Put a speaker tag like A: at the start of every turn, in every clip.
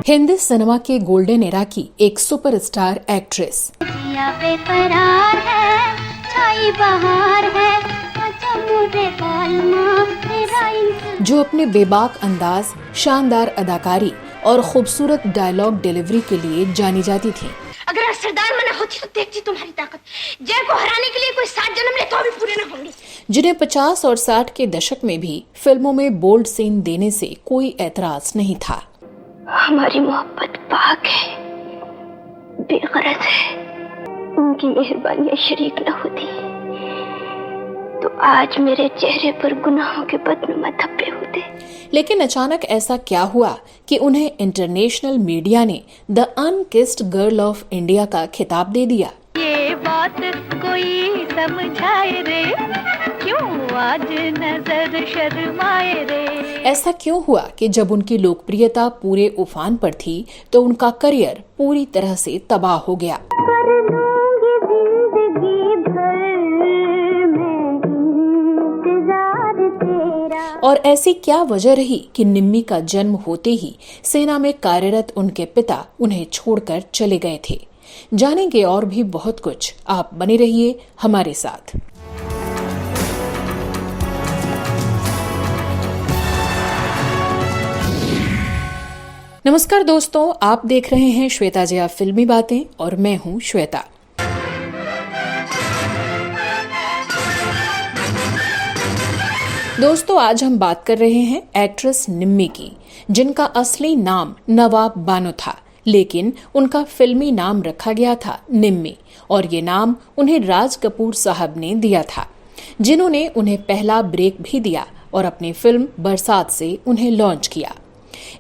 A: Hindi cinema के golden era की एक सुपरस्टार एक्ट्रेस जो अपने बेबाक अंदाज, शानदार अदाकारी और खूबसूरत डायलॉग डिलीवरी के लिए जानी जाती थी।
B: अगर असरदार मना होती तो देखती तुम्हारी ताकत। जय को हराने के लिए कोई 7 जन्म ले तो भी पूरे न होंगे।
A: जिन्हें 50 और 60 के दशक में भी फिल्मों में बोल्ड सीन देने से कोई ऐतराज नहीं था।
B: हमारी मोहब्बत पाक है, बेगरज है। उनकी मेहरबानियां शरीक न होती तो आज मेरे चेहरे पर गुनाहों के बदनुमा धब्बे होते।
A: लेकिन अचानक ऐसा क्या हुआ कि उन्हें इंटरनेशनल मीडिया ने the unkissed girl of India का खिताब दे दिया।
B: ये बात कोई समझाए रे, क्यों आज नजर शर्माए रे।
A: ऐसा क्यों हुआ कि जब उनकी लोकप्रियता पूरे उफान पर थी तो उनका करियर पूरी तरह से तबाह हो गया। और ऐसी क्या वजह रही कि निम्मी का जन्म होते ही सेना में कार्यरत उनके पिता उन्हें छोड़कर चले गए थे। जानेंगे और भी बहुत कुछ, आप बने रहिए हमारे साथ। नमस्कार दोस्तों, आप देख रहे हैं श्वेता जया फिल्मी बातें और मैं हूं श्वेता। दोस्तों, आज हम बात कर रहे हैं एक्ट्रेस निम्मी की, जिनका असली नाम नवाब बानो था, लेकिन उनका फिल्मी नाम रखा गया था निम्मी, और ये नाम उन्हें राज कपूर साहब ने दिया था, जिन्होंने उन्हें पहला ब्रेक भी दिया और अपनी फिल्म बरसात से उन्हें लॉन्च किया।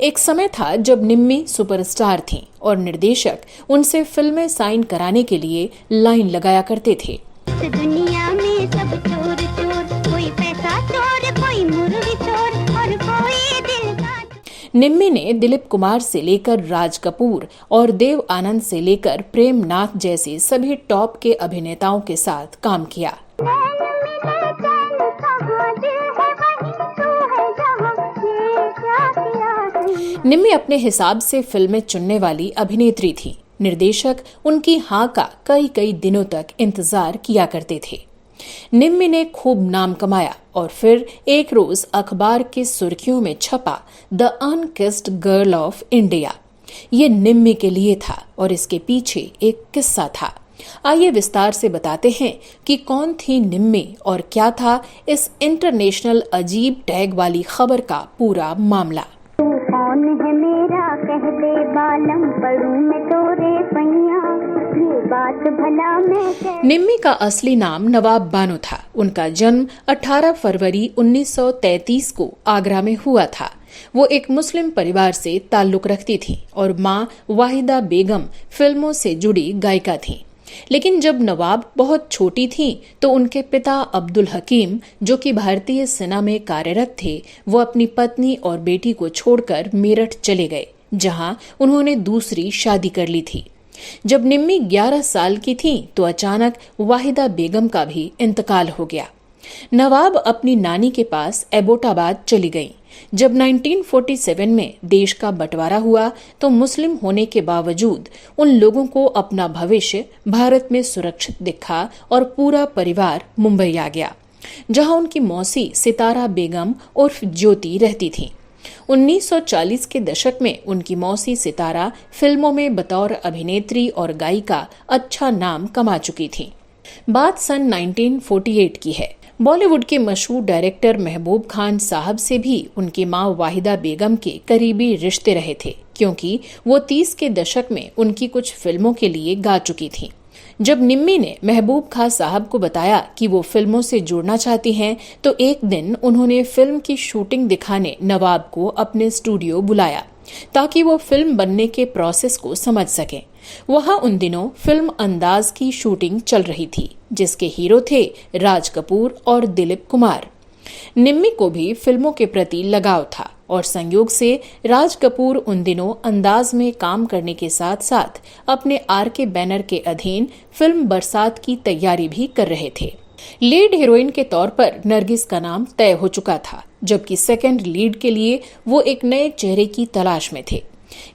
A: एक समय था जब निम्मी सुपरस्टार थीं और निर्देशक उनसे फिल्में साइन कराने के लिए लाइन लगाया करते थे।
B: दुनिया में सब चोर चोर, कोई पैसा चोर, कोई मुर्गी चोर और कोई दिल का।
A: निम्मी ने दिलीप कुमार से लेकर राज कपूर और देव आनंद से लेकर प्रेम नाथ जैसे सभी टॉप के अभिनेताओं के साथ काम किया। निम्मी अपने हिसाब से फिल्में चुनने वाली अभिनेत्री थी। निर्देशक उनकी हाँ का कई दिनों तक इंतजार किया करते थे। निम्मी ने खूब नाम कमाया और फिर एक रोज अखबार की सुर्खियों में छपा the unkissed girl of India. ये निम्मी के लिए था और इसके पीछे एक किस्सा था। आइए विस्तार से बताते हैं कि कौन थी निम्मी और क्या था इस इंटरनेशनल अजीब टैग वाली खबर का पूरा मामला।
B: कौन है मेरा कह दे बालम, पढ़ूं मैं तोरे पैया, ये बात भला मैं।
A: निम्मी का असली नाम नवाब बानो था। उनका जन्म 18 फरवरी 1933 को आगरा में हुआ था। वो एक मुस्लिम परिवार से ताल्लुक रखती थी और माँ वाहिदा बेगम फिल्मों से जुड़ी गायिका थी। लेकिन जब नवाब बहुत छोटी थी तो उनके पिता अब्दुल हकीम, जो कि भारतीय सेना में कार्यरत थे, वो अपनी पत्नी और बेटी को छोड़कर मेरठ चले गए, जहां उन्होंने दूसरी शादी कर ली थी। जब निम्मी 11 साल की थी तो अचानक वाहिदा बेगम का भी इंतकाल हो गया। नवाब अपनी नानी के पास एबोटाबाद चली गईं। जब 1947 में देश का बंटवारा हुआ तो मुस्लिम होने के बावजूद उन लोगों को अपना भविष्य भारत में सुरक्षित दिखा और पूरा परिवार मुंबई आ गया, जहां उनकी मौसी सितारा बेगम उर्फ ज्योति रहती थी। 1940 के दशक में उनकी मौसी सितारा फिल्मों में बतौर अभिनेत्री और गायिका अच्छा नाम कमा चुकी थी। बात सन 1948 की है। बॉलीवुड के मशहूर डायरेक्टर महबूब खान साहब से भी उनकी मां वाहिदा बेगम के करीबी रिश्ते रहे थे, क्योंकि वो 30 के दशक में उनकी कुछ फिल्मों के लिए गा चुकी थीं। जब निम्मी ने महबूब खान साहब को बताया कि वो फिल्मों से जुड़ना चाहती हैं, तो एक दिन उन्होंने फिल्म की शूटिंग दिखाने नवाब को अपने स्टूडियो बुलाया ताकि वो फिल्म बनने के प्रोसेस को समझ सकें। वहां उन दिनों फिल्म अंदाज की शूटिंग चल रही थी, जिसके हीरो थे राज कपूर और दिलीप कुमार। निम्मी को भी फिल्मों के प्रति लगाव था और संयोग से राज कपूर उन दिनों अंदाज में काम करने के साथ साथ अपने आरके बैनर के अधीन फिल्म बरसात की तैयारी भी कर रहे थे। लीड हीरोइन के तौर पर नरगिस का नाम तय हो चुका था, जबकि सेकंड लीड के लिए वो एक नए चेहरे की तलाश में थे।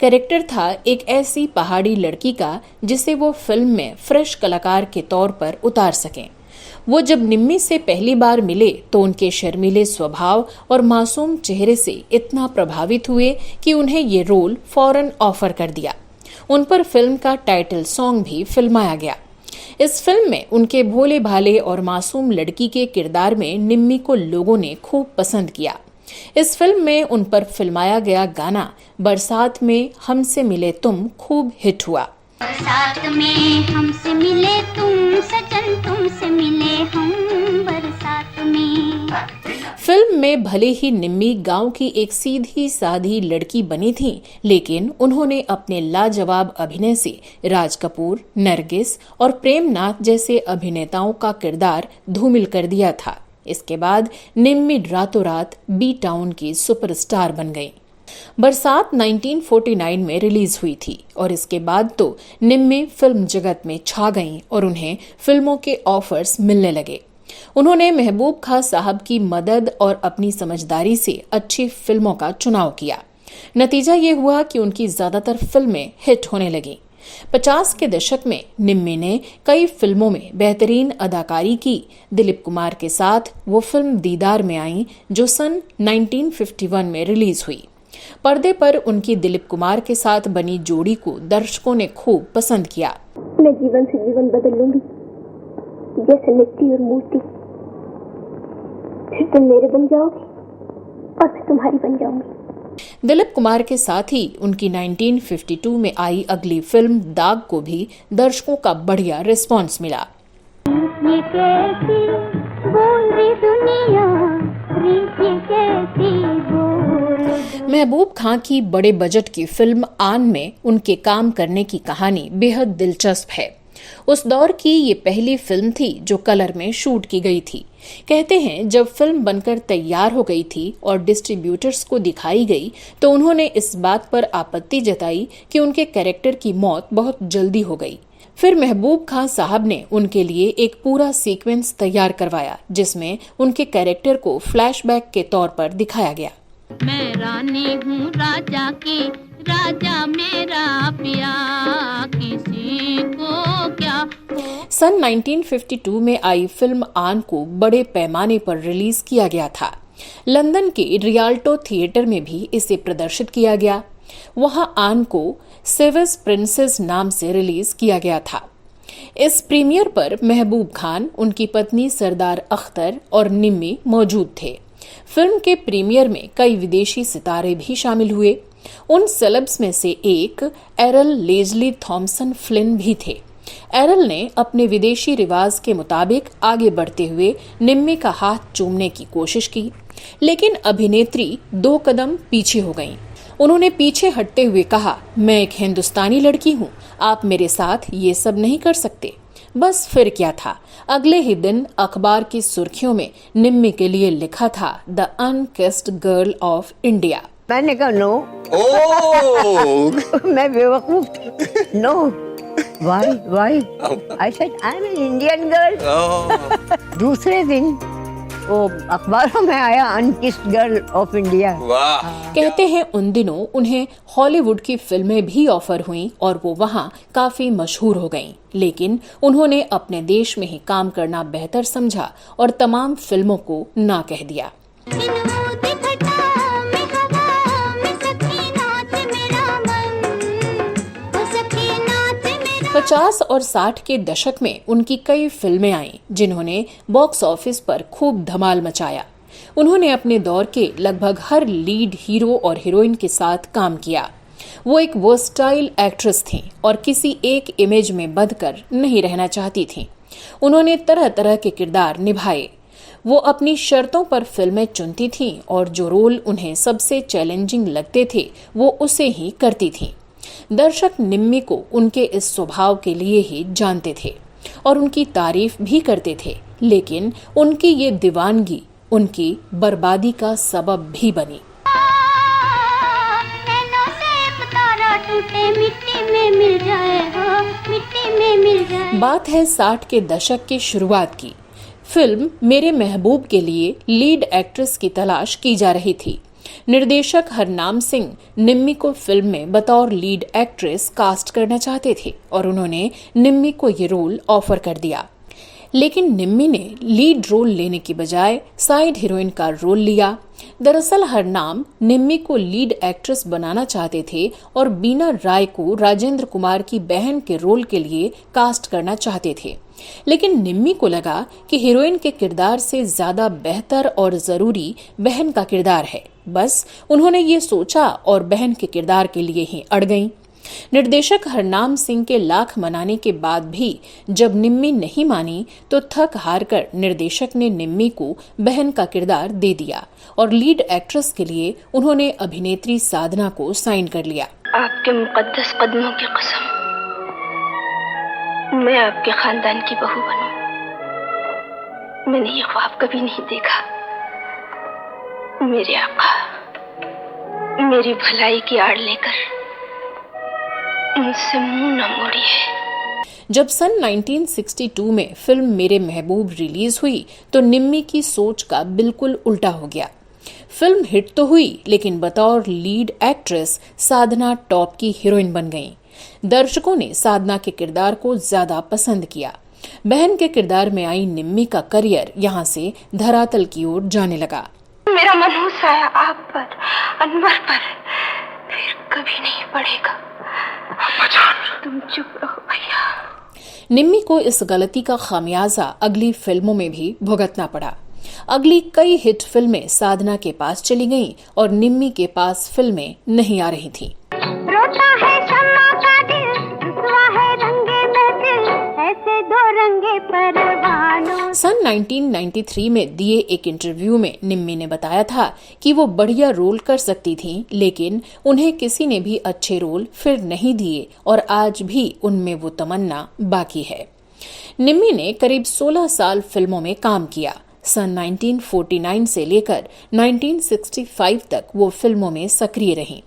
A: कैरेक्टर था एक ऐसी पहाड़ी लड़की का जिसे वो फिल्म में फ्रेश कलाकार के तौर पर उतार सकें। वो जब निम्मी से पहली बार मिले तो उनके शर्मीले स्वभाव और मासूम चेहरे से इतना प्रभावित हुए कि उन्हें ये रोल फौरन ऑफर कर दिया। उन पर फिल्म का टाइटल सॉन्ग भी फिल्माया गया। इस फिल्म में उनके भोले भाले और मासूम लड़की के किरदार में निम्मी को लोगों ने खूब पसंद किया। इस फिल्म में उन पर फिल्माया गया गाना बरसात में हमसे मिले तुम खूब हिट हुआ।
C: बरसात में हमसे मिले तुम सजन, तुमसे मिले हम बरसात में।
A: फिल्म में भले ही निम्मी गांव की एक सीधी साधी लड़की बनी थी, लेकिन उन्होंने अपने लाजवाब अभिनय से राज कपूर, नरगिस और प्रेमनाथ जैसे अभिनेताओं का किरदार धूमिल कर दिया था। इसके बाद निम्मी रातों रात बी टाउन की सुपरस्टार बन गई। बरसात 1949 में रिलीज हुई थी और इसके बाद तो निम्मी फिल्म जगत में छा गईं और उन्हें फिल्मों के ऑफर्स मिलने लगे। उन्होंने महबूब खां साहब की मदद और अपनी समझदारी से अच्छी फिल्मों का चुनाव किया। नतीजा ये हुआ कि उनकी ज्यादातर फिल्में हिट होने लगी। 50 के दशक में निम्मी ने कई फिल्मों में बेहतरीन अदाकारी की। दिलीप कुमार के साथ वो फिल्म दीदार में आई जो सन 1951 में रिलीज हुई। पर्दे पर उनकी दिलीप कुमार के साथ बनी जोड़ी को दर्शकों ने खूब पसंद किया।
B: मैं जीवन से जीवन बदल लूंगी, जैसे मिट्टी और मूर्ति। फिर तुम मेरे बन जाओगे और मैं तुम्हारी बन जाऊंगी।
A: दिलीप कुमार के साथ ही उनकी 1952 में आई अगली फिल्म दाग को भी दर्शकों का बढ़िया रिस्पांस मिला।
C: ये कैसी बोल रही दुनिया, ये कैसी बोल।
A: महबूब खां की बड़े बजट की फिल्म आन में उनके काम करने की कहानी बेहद दिलचस्प है। उस दौर की ये पहली फिल्म थी जो कलर में शूट की गई थी। कहते हैं जब फिल्म बनकर तैयार हो गई थी और डिस्ट्रीब्यूटर्स को दिखाई गई तो उन्होंने इस बात पर आपत्ति जताई कि उनके कैरेक्टर की मौत बहुत जल्दी हो गई। फिर महबूब खां साहब ने उनके लिए एक पूरा सीक्वेंस तैयार करवाया जिसमें उनके कैरेक्टर को फ्लैशबैक के तौर पर दिखाया गया।
C: मैं रानी हूँ राजा की, राजा मेरा पिया, किसी को क्या हो।
A: सन 1952 में आई फिल्म आन को बड़े पैमाने पर रिलीज किया गया था। लंदन के रियाल्टो थिएटर में भी इसे प्रदर्शित किया गया। वहां आन को सेवेस प्रिंसेस नाम से रिलीज किया गया था। इस प्रीमियर पर महबूब खान, उनकी पत्नी सरदार अख्तर और निम्मी मौजूद थे। फिल्म के प्रीमियर में कई विदेशी सितारे भी शामिल हुए। उन सेलेब्स में से एक एरल लेजली थॉमसन फ्लिन भी थे। एरल ने अपने विदेशी रिवाज के मुताबिक आगे बढ़ते हुए निम्मी का हाथ चूमने की कोशिश की, लेकिन अभिनेत्री 2 कदम पीछे हो गईं। उन्होंने पीछे हटते हुए कहा, मैं एक हिंदुस्तानी लड़की हूँ, आप मेरे साथ ये सब नहीं कर सकते। बस फिर क्या था, अगले ही दिन अखबार की सुर्खियों में निम्मी के लिए लिखा था the unkissed girl of India.
D: मैंने कहा नो। मैं बेवकूफ थी। No, why I said I am an Indian girl. दूसरे दिन वो अखबारों में आया अनकिस्ड गर्ल ऑफ इंडिया।
A: कहते हैं उन दिनों उन्हें हॉलीवुड की फिल्में भी ऑफर हुईं और वो वहाँ काफी मशहूर हो गईं, लेकिन उन्होंने अपने देश में ही काम करना बेहतर समझा और तमाम फिल्मों को ना कह दिया। 50 और 60 के दशक में उनकी कई फिल्में आईं जिन्होंने बॉक्स ऑफिस पर खूब धमाल मचाया। उन्होंने अपने दौर के लगभग हर लीड हीरो और हीरोइन के साथ काम किया। वो एक वर्सटाइल एक्ट्रेस थीं और किसी एक इमेज में बंधकर नहीं रहना चाहती थीं। उन्होंने तरह तरह के किरदार निभाए। वो अपनी शर्तों पर फिल्में चुनती थीं और जो रोल उन्हें सबसे चैलेंजिंग लगते थे वो उसे ही करती थीं। दर्शक निम्मी को उनके इस स्वभाव के लिए ही जानते थे और उनकी तारीफ भी करते थे, लेकिन उनकी ये दीवानगी उनकी बर्बादी का सबब भी बनी। बात है 60 के दशक की शुरुआत की। फिल्म मेरे महबूब के लिए लीड एक्ट्रेस की तलाश की जा रही थी। निर्देशक हरनाम सिंह निम्मी को फिल्म में बतौर लीड एक्ट्रेस कास्ट करना चाहते थे और उन्होंने निम्मी को ये रोल ऑफर कर दिया, लेकिन निम्मी ने लीड रोल लेने की बजाय साइड हीरोइन का रोल लिया। दरअसल हरनाम निम्मी को लीड एक्ट्रेस बनाना चाहते थे और बीना राय को राजेंद्र कुमार की बहन के रोल के लिए कास्ट करना चाहते थे, लेकिन निम्मी को लगा कि हीरोइन के किरदार से ज्यादा बेहतर और जरूरी बहन का किरदार है। बस उन्होंने ये सोचा और बहन के किरदार के लिए ही अड़ गईं। निर्देशक हरनाम सिंह के लाख मनाने के बाद भी जब निम्मी नहीं मानी तो थक हार कर निर्देशक ने निम्मी को बहन का किरदार दे दिया और लीड एक्ट्रेस के लिए उन्होंने अभिनेत्री साधना को साइन कर लिया।
B: आपके मुकद्दस कदमों की कसम, मैं आपके खानदान की बहू बनूं। मैंने ये ख्वाब कभी नहीं देखा। मेरे आका मेरी भलाई की आड़ लेकर उनसे मुंह न मोड़िए।
A: जब सन 1962 में फिल्म मेरे महबूब रिलीज हुई तो निम्मी की सोच का बिल्कुल उल्टा हो गया। फिल्म हिट तो हुई, लेकिन बतौर लीड एक्ट्रेस साधना टॉप की हीरोइन बन गईं। दर्शकों ने साधना के किरदार को ज्यादा पसंद किया। बहन के किरदार में आई निम्मी का करियर यहाँ से धरातल की ओर जाने लगा।
B: मेरा मनहूस आया आप पर, अनवर पर, फिर कभी नहीं पड़ेगा। तुम चुप रहो भैया।
A: निम्मी को इस गलती का खामियाजा अगली फिल्मों में भी भुगतना पड़ा। अगली कई हिट फिल्में साधना के पास चली गईं और निम्मी के पास फिल्में नहीं आ रही थीं।
C: रोता है शम्मा का दिल, रुसवा है रंगे में दिल, ऐसे दो रंगे परवानों।
A: सन 1993 में दिए एक इंटरव्यू में निम्मी ने बताया था कि वो बढ़िया रोल कर सकती थीं, लेकिन उन्हें किसी ने भी अच्छे रोल फिर नहीं दिए और आज भी उनमें वो तमन्ना बाकी है। निम्मी ने करीब 16 साल फिल्मों में काम किया। सन 1949 से लेकर 1965 तक वो फिल्मों में सक्रिय रहीं।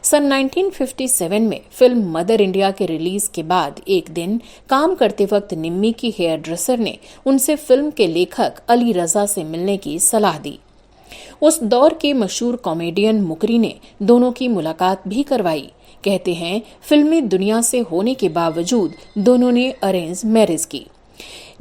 A: सन 1957 में फिल्म मदर इंडिया के रिलीज के बाद एक दिन काम करते वक्त निम्मी की हेयर ड्रेसर ने उनसे फिल्म के लेखक अली रजा से मिलने की सलाह दी। उस दौर के मशहूर कॉमेडियन मुकरी ने दोनों की मुलाकात भी करवाई। कहते हैं फिल्मी दुनिया से होने के बावजूद दोनों ने अरेंज मैरिज की।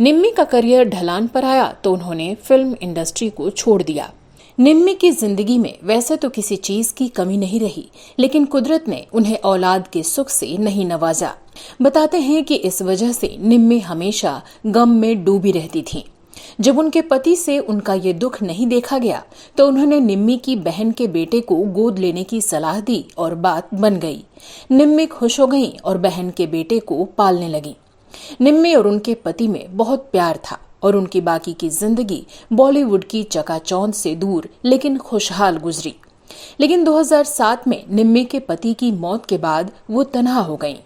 A: निम्मी का करियर ढलान पर आया तो उन्होंने फिल्म इंडस्ट्री को छोड़ दिया। निम्मी की जिंदगी में वैसे तो किसी चीज की कमी नहीं रही, लेकिन कुदरत ने उन्हें औलाद के सुख से नहीं नवाजा। बताते हैं कि इस वजह से निम्मी हमेशा गम में डूबी रहती थीं। जब उनके पति से उनका ये दुख नहीं देखा गया तो उन्होंने निम्मी की बहन के बेटे को गोद लेने की सलाह दी और बात बन गई। निम्मी खुश हो गईं और बहन के बेटे को पालने लगी। निम्मी और उनके पति में बहुत प्यार था और उनकी बाकी की जिंदगी बॉलीवुड की चकाचौंध से दूर लेकिन खुशहाल गुजरी। लेकिन 2007 में निम्मी के पति की मौत के बाद वो तन्हा हो गईं।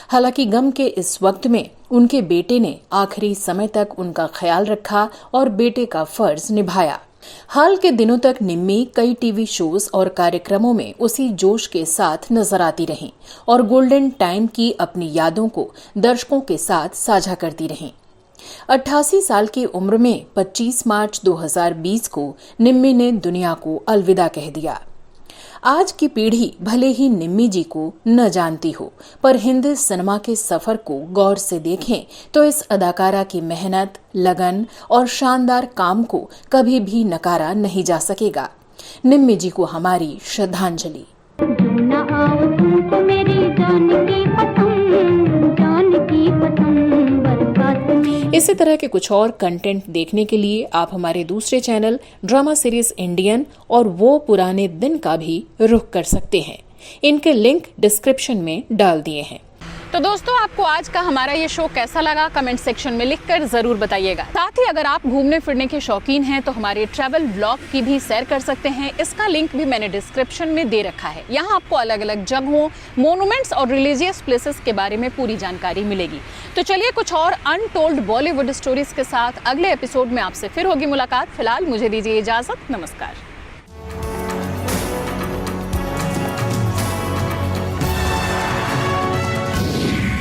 A: हालांकि गम के इस वक्त में उनके बेटे ने आखिरी समय तक उनका ख्याल रखा और बेटे का फर्ज निभाया। हाल के दिनों तक निम्मी कई टीवी शोज और कार्यक्रमों में उसी जोश के साथ नजर आती रहीं और गोल्डन टाइम की अपनी यादों को दर्शकों के साथ साझा करती रहीं। 88 साल की उम्र में 25 मार्च 2020 को निम्मी ने दुनिया को अलविदा कह दिया। आज की पीढ़ी भले ही निम्मी जी को न जानती हो, पर हिंदी सिनेमा के सफर को गौर से देखें तो इस अदाकारा की मेहनत, लगन और शानदार काम को कभी भी नकारा नहीं जा सकेगा। निम्मी जी को हमारी श्रद्धांजलि। इसी तरह के कुछ और कंटेंट देखने के लिए आप हमारे दूसरे चैनल ड्रामा सीरीज इंडियन और वो पुराने दिन का भी रुख कर सकते हैं। इनके लिंक डिस्क्रिप्शन में डाल दिए हैं।
E: तो दोस्तों, आपको आज का हमारा ये शो कैसा लगा कमेंट सेक्शन में लिखकर जरूर बताइएगा। साथ ही अगर आप घूमने फिरने के शौकीन हैं तो हमारे ट्रैवल ब्लॉग की भी सैर कर सकते हैं। इसका लिंक भी मैंने डिस्क्रिप्शन में दे रखा है। यहाँ आपको अलग अलग जगहों, मोन्यूमेंट्स और रिलीजियस प्लेसेस के बारे में पूरी जानकारी मिलेगी। तो चलिए कुछ और अनटोल्ड बॉलीवुड स्टोरीज के साथ अगले एपिसोड में आपसे फिर होगी मुलाकात। फिलहाल मुझे दीजिए इजाजत। नमस्कार।